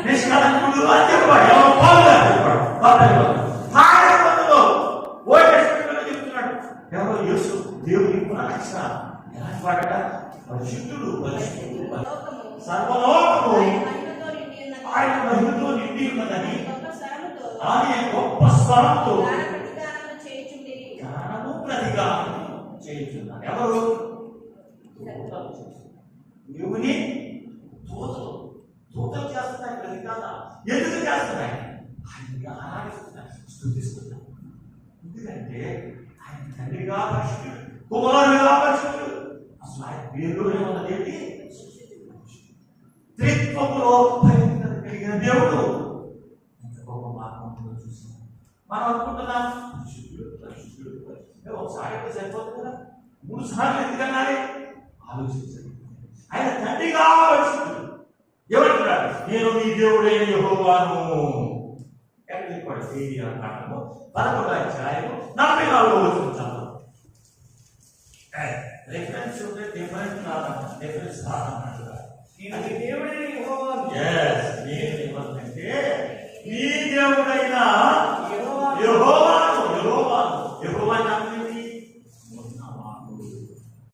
నిష్కలంకుడు అని చెప్పాడు. చెప్తున్నాడు ఎవరు యేసు దేవుని గుణలక్షణ ఎలాంటి వాడట? పరిశుద్ధుడు. పరిశుద్ధుడు సర్వలోకము ఆయన మహిమతో నిండి ఉన్నదని ఆయన గొప్ప స్వరంతో జ్ఞానము ప్రతిగానము చేయుచున్నారు. ఎవరు? దేవుని దూతలు చేస్తున్నాయి ప్రతిగాన. ఎందుకు చేస్తున్నాయి? ఆయన ఆరాధిస్తున్నాయి, స్తుతిస్తున్నాయి. ఎందుకంటే ఆయన తండ్రిగా పరిశుద్ధుడు, కుమారుడిగా పరిశుద్ధుడు. అసలు ఆయన పేరులో ఏమన్నది ఏంటి? త్రిత్వములో పరిమితం కలిగిన దేవుడు. ఎంత గొప్ప మార్గంలో చూసాం. మనం అనుకుంటున్నాం పరిశుద్ధుడు పరిశుద్ధుడు పరిశుద్ధుడు. ఒకసారి సరిపోతుంది కదా, 3 సార్లు ఎందుకన్నాలి? ఆలోచించండి. ఆయన తండ్రిగా పరిశుద్ధుడు. ఏమంటున్నాడు? నేను నీ దేవుడైన యెహోవాను. ఎక్కడ చెప్పాడు? సేరియా కాండము 11వ అధ్యాయము 44వ వచనం. రిఫరెన్స్ ఉంటే డిఫరెన్స్ రాదన్నట్టుగా నేను నీ దేవుడైన యెహోవాను. నేను ఏమంటే నీ దేవుడైన యెహోవా